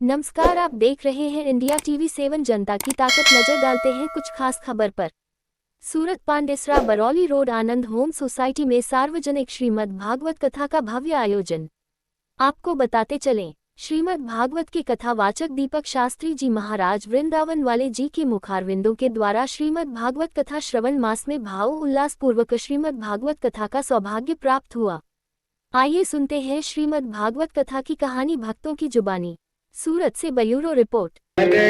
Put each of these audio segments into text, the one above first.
नमस्कार, आप देख रहे हैं इंडिया टीवी 7 जनता की ताकत। नजर डालते हैं कुछ खास खबर पर। सूरत पांडेसरा बरौली रोड आनंद होम सोसाइटी में सार्वजनिक श्रीमद् भागवत कथा का भव्य आयोजन। आपको बताते चलें, श्रीमद् भागवत की कथा वाचक दीपक शास्त्री जी महाराज वृंदावन वाले जी के मुखारविंदों के द्वारा श्रीमद् भागवत कथा श्रवण मास में भाव उल्लास पूर्वक श्रीमद् भागवत कथा का सौभाग्य प्राप्त हुआ। आइए सुनते हैं श्रीमद् भागवत कथा की कहानी भक्तों की जुबानी। सूरत से ब्यूरो रिपोर्ट। गणेश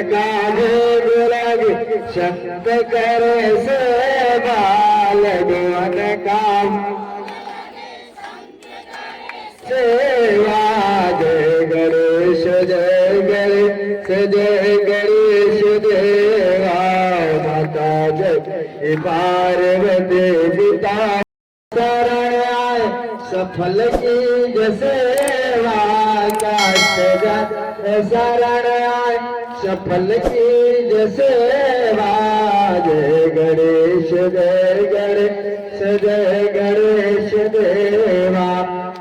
जय गणेश जय गणेश देवा माता जय पार्वती पिता शरण आए सफल की जसेवा शरण आए सफल की जसेवा जय गणेश जय गणेश जय गणेश देवा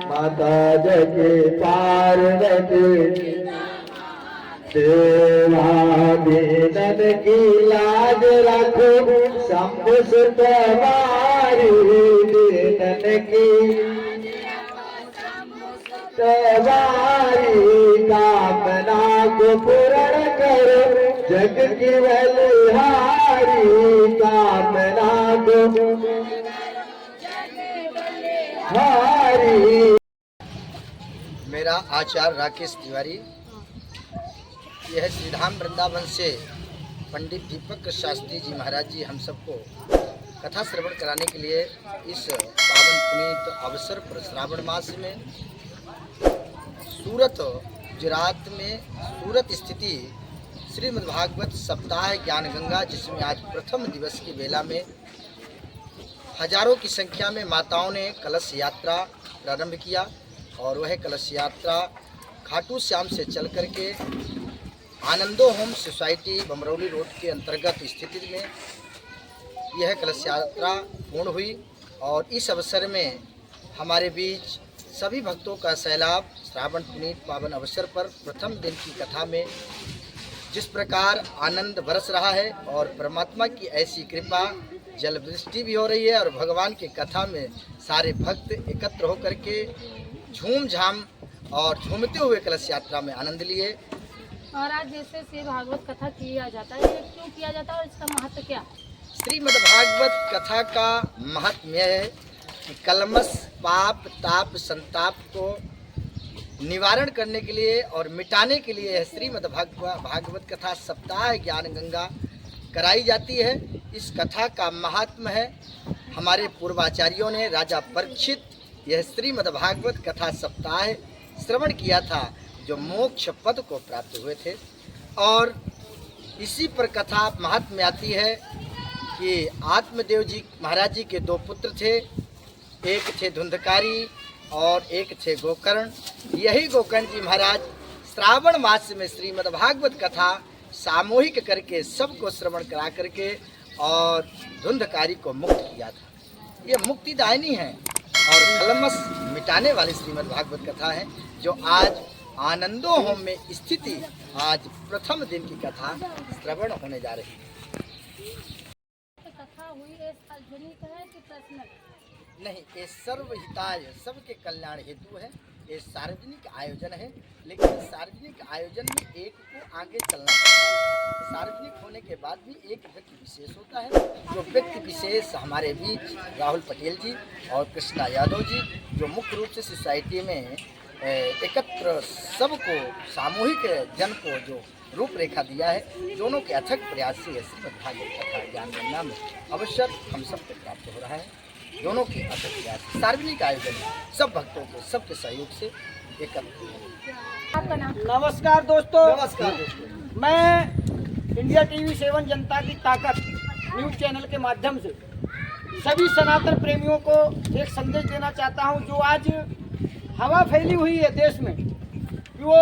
माता जय पार्वती देवा दीनन की लाज रखो शंभु सुत वारी दीनन की वारी कामना को पूर्ण करो जग की बलिहारी कामना को हारी। मेरा आचार्य राकेश तिवारी, यह श्रीधाम वृंदावन से पंडित दीपक शास्त्री जी महाराज जी हम सबको कथा श्रवण कराने के लिए इस पावन पुनीत अवसर पर श्रावण मास में सूरत गुजरात में सूरत स्थिति श्रीमद्भागवत सप्ताह ज्ञान गंगा, जिसमें आज प्रथम दिवस की बेला में हजारों की संख्या में माताओं ने कलश यात्रा प्रारंभ किया और वह कलश यात्रा खाटू श्याम से चल करके आनंदो होम सोसाइटी बमरौली रोड के अंतर्गत स्थिति में यह कलश यात्रा पूर्ण हुई। और इस अवसर में हमारे बीच सभी भक्तों का सैलाब श्रावण पुनीत पावन अवसर पर प्रथम दिन की कथा में जिस प्रकार आनंद बरस रहा है और परमात्मा की ऐसी कृपा जल वृष्टि भी हो रही है और भगवान की कथा में सारे भक्त एकत्र होकर के झूम झाम और झूमते हुए कलश यात्रा में आनंद लिए। और आज जैसे से भागवत कथा किया जाता है, ये क्यों किया जाता है और इसका महत्व क्या? श्रीमद्भागवत कथा का महत्व है कि कलमश पाप ताप संताप को निवारण करने के लिए और मिटाने के लिए यह श्रीमद्भागवत कथा सप्ताह ज्ञान गंगा कराई जाती है। इस कथा का महात्म है, हमारे पूर्वाचार्यों ने राजा परीक्षित यह श्रीमद्भागवत कथा सप्ताह श्रवण किया था जो मोक्ष पद को प्राप्त हुए थे। और इसी पर कथा महात्म में आती है कि आत्मदेव जी महाराज जी के दो पुत्र थे, एक थे धुंधकारी और एक थे गोकर्ण। यही गोकर्ण जी महाराज श्रावण मास में श्रीमद्भागवत कथा सामूहिक करके सबको श्रवण करा करके और धुंधकारी को मुक्त किया था। ये मुक्तिदायिनी है और कलमश मिटाने वाली श्रीमद्भागवत कथा है जो आज आनंदो होम में स्थिति आज प्रथम दिन की कथा श्रवण होने जा रही है। कथा हुई है सार्वजनिक है कि पर्सनल? नहीं, ये सर्वहिताय सबके कल्याण हेतु है। ये सार्वजनिक आयोजन है, लेकिन सार्वजनिक आयोजन में एक को आगे चलना पड़ता है। सार्वजनिक होने के बाद भी एक व्यक्ति विशेष होता है, जो व्यक्ति विशेष हमारे बीच राहुल पटेल जी और कृष्णा यादव जी, जो मुख्य रूप से सोसाइटी में एकत्र सबको सामूहिक जन को जो रूपरेखा दिया है, दोनों के अथक प्रयास से श्रीमद्भागवत कथा ज्ञान गंगा में अवसर हम सबको प्राप्त हो रहा है। दोनों के अथक प्रयास सार्वजनिक आयोजन सब भक्तों के सबके सहयोग से एकत्र। आपका नाम? नमस्कार दोस्तों। नमस्कार दोस्तों। मैं इंडिया टीवी 7 जनता की ताकत न्यूज़ चैनल के माध्यम से सभी सनातन प्रेमियों को एक संदेश देना चाहता हूं। जो आज हवा फैली हुई है देश में कि वो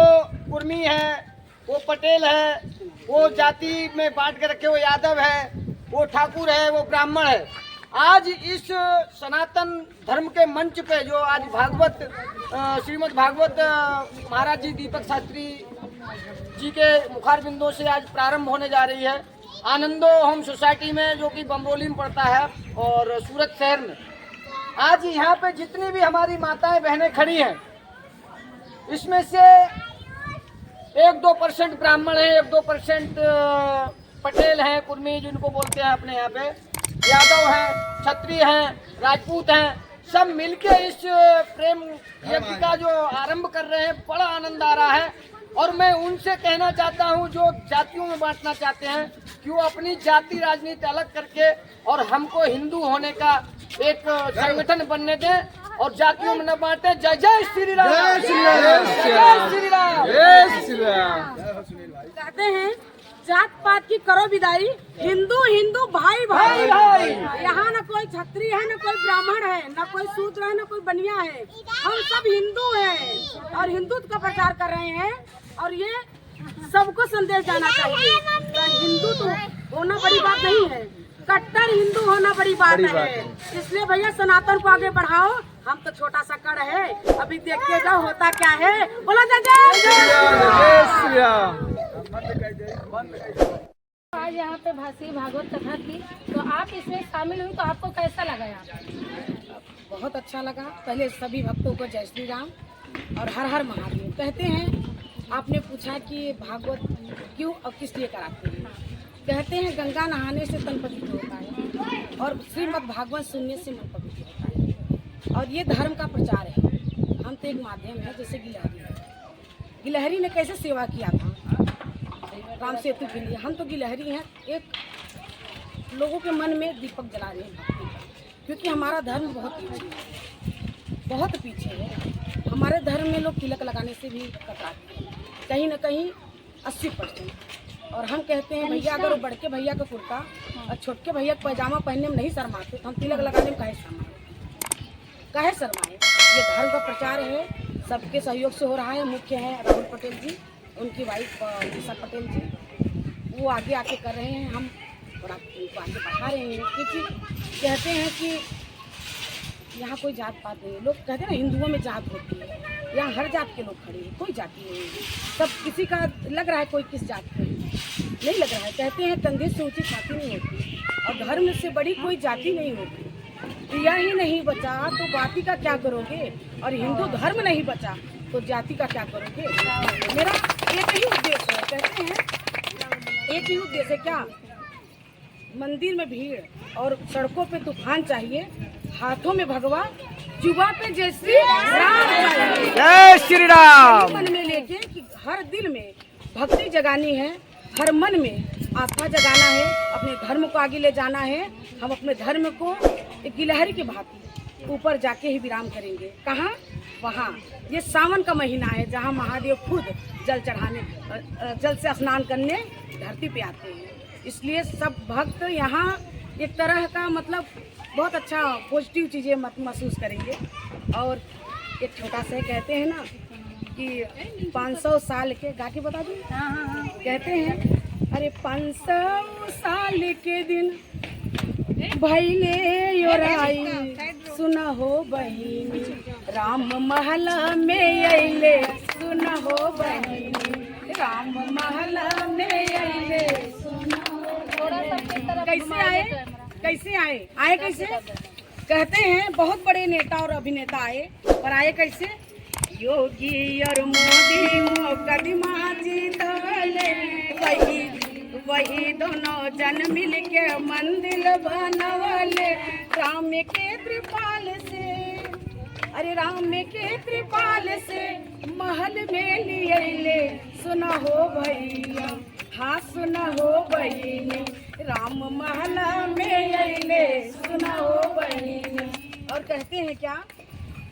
कुर्मी है, वो पटेल है, वो जाति में बांट के रखे, वो यादव है, वो ठाकुर है, वो ब्राह्मण है, आज इस सनातन धर्म के मंच पे जो आज भागवत श्रीमद् भागवत महाराज जी दीपक शास्त्री जी के मुखार बिंदों से आज प्रारंभ होने जा रही है। आनंदो होम सोसाइटी में, जो कि बमरोली में पड़ता है और सूरत शहर में। आज यहाँ पे जितनी भी हमारी माताएं बहनें खड़ी हैं, इसमें से 1-2% ब्राह्मण हैं, 1-2% पटेल हैं, कुर्मी जिनको बोलते हैं अपने यहाँ पे, यादव हैं, क्षत्रिय हैं, राजपूत हैं, सब मिलके इस प्रेम यज्ञ का जो आरंभ कर रहे हैं। बड़ा आनंद आ रहा है और मैं उनसे कहना चाहता हूं जो जातियों में बांटना चाहते हैं कि वो अपनी जाति राजनीति अलग करके और हमको हिंदू होने का एक संगठन बनने दें और जातियों में न बांटे। जय जय श्री राम, जय श्री राम, जय श्री राम, जय श्री राम। कहते हैं जात पात की करो विदाई, हिंदू हिंदू भाई भाई भाई। यहाँ न कोई क्षत्रिय है, न कोई ब्राह्मण है, न कोई शूद्र है, न कोई बनिया है। हम सब हिंदू हैं और हिंदुत्व का प्रचार कर रहे हैं और ये सबको संदेश जाना चाहिए। तो हिंदू तो होना बड़ी बात नहीं है, कट्टर हिंदू होना बड़ी बात है। इसलिए भैया सनातन को आगे बढ़ाओ। हम तो छोटा सा कड़ है, अभी देखते जाओ होता क्या है। बोला आज यहाँ पे भाषी भागवत कथा की, तो आप इसमें शामिल हुई, तो आपको कैसा लगा यहाँ? बहुत अच्छा लगा। पहले सभी भक्तों को जय श्री राम और हर हर महादेव कहते हैं। आपने पूछा कि भागवत क्यों और किस लिए कराते हैं। कहते हैं गंगा नहाने से तन पवित्र होता है और श्रीमद् भागवत सुनने से मन पवित्र होता है और ये धर्म का प्रचार है। हम तो एक माध्यम है, जैसे गिलहरी ने कैसे सेवा किया था राम सेतु के लिए। हम तो गिलहरी हैं, एक लोगों के मन में दीपक जला रहे हैं भक्ति का, क्योंकि हमारा धर्म बहुत पीछे है। हमारे धर्म में लोग तिलक लगाने से भी कतराते हैं, कहीं ना कहीं 80%। और हम कहते हैं भैया अगर वो बड़के भैया का कुर्ता और छोटके भैया का पैजामा पहनने में नहीं शर्माते तो हम तिलक लगाने में काहे शर्माए। ये धर्म का प्रचार है, सबके सहयोग से हो रहा है। मुख्य है राहुल पटेल जी, उनकी वाइफ निशा पटेल जी, वो आगे आके कर रहे हैं। हम थोड़ा उनको आगे बढ़ा रहे हैं, क्योंकि कहते हैं कि यहाँ कोई जात पात नहीं है। लोग कहते हैं ना हिंदुओं में जात होती है, यहाँ हर जात के लोग खड़े हैं, कोई जाति नहीं है। सब किसी का लग रहा है कोई किस जात का नहीं लग रहा है। कहते हैं कंधे से ऊंची छाती नहीं होती और धर्म से बड़ी कोई जाति नहीं होती। दिया ही नहीं बचा तो बाती का क्या करोगे, और हिंदू धर्म नहीं बचा तो जाति का क्या करोगे। मेरा एक ही उद्देश्य है, कहते हैं एक ही उद्देश्य है। क्या मंदिर में भीड़ और सड़कों पे तूफान चाहिए, हाथों में भगवा, जुबा पे जय श्री राम, जय श्री राम। मन में लेके कि हर दिल में भक्ति जगानी है, हर मन में आस्था जगाना है, अपने धर्म को आगे ले जाना है। हम अपने धर्म को एक गिलहरी की भांति ऊपर जाके ही विराम करेंगे। कहाँ? वहाँ। ये सावन का महीना है जहाँ महादेव खुद जल चढ़ाने, जल से स्नान करने धरती पे आते हैं। इसलिए सब भक्त यहाँ एक तरह का मतलब बहुत अच्छा पॉजिटिव चीज़ें महसूस करेंगे। और एक छोटा सा कहते हैं ना कि 500 साल के गा के बता दूँ। कहते हैं अरे 500 साल के दिन भैले योराई, सुना हो बहिनी राम महल में अइले, सुना हो बहिनी राम महल में अइले। कैसे आए कैसे? कहते हैं बहुत बड़े नेता और अभिनेता आए, पर आए कैसे? योगी और मोदी मुकदमा जीतले, वही दोनों जन मिल के मंदिर बनवले राम के त्रिपाल से। अरे राम के त्रिपाल से महल में लिए, सुना हो भैया, हाँ सुना हो बहिनी राम महल में अइले, सुना हो बहिनी। और कहते हैं क्या?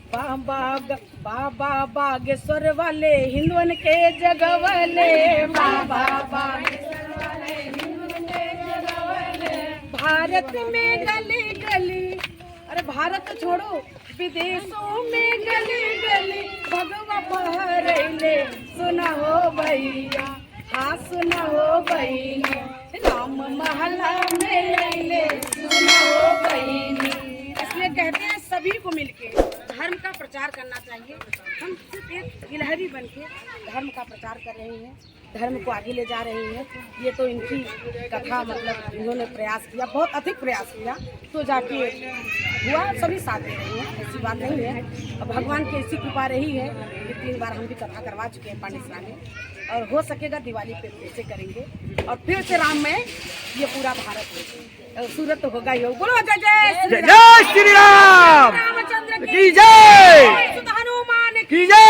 बाबा बागेश्वर वाले हिंदुओं के जगवले, बाबा बागेश्वर वाले हिंदुओं के जगवले। भारत में गली गली, अरे भारत छोड़ो विदेशों में गली गली भगवा पहरैले, सुना हो भैया, हाँ सुना हो बहिनी राम महला में अइले, सुना हो बहिनी। इसलिए कहते हैं सभी को मिलके धर्म का प्रचार प्रचार करना चाहिए। हम सिर्फ एक गिलहरी बन के धर्म का प्रचार कर रहे हैं, धर्म को आगे ले जा रहे हैं। ये तो इनकी कथा मतलब इन्होंने प्रयास किया, बहुत अधिक प्रयास किया तो जाके हुआ, सभी साथ दे रहे हैं, ऐसी बात नहीं है। और भगवान की ऐसी कृपा रही है कि 3 बार हम भी कथा करवा चुके हैं पांडेसरा में, और हो सकेगा दिवाली पे फिर से करेंगे और फिर से राममय ये पूरा भारत सूरत होगा। ये बोलो जय जय जय श्री राम रामचंद्र की जय, हनुमान की जय।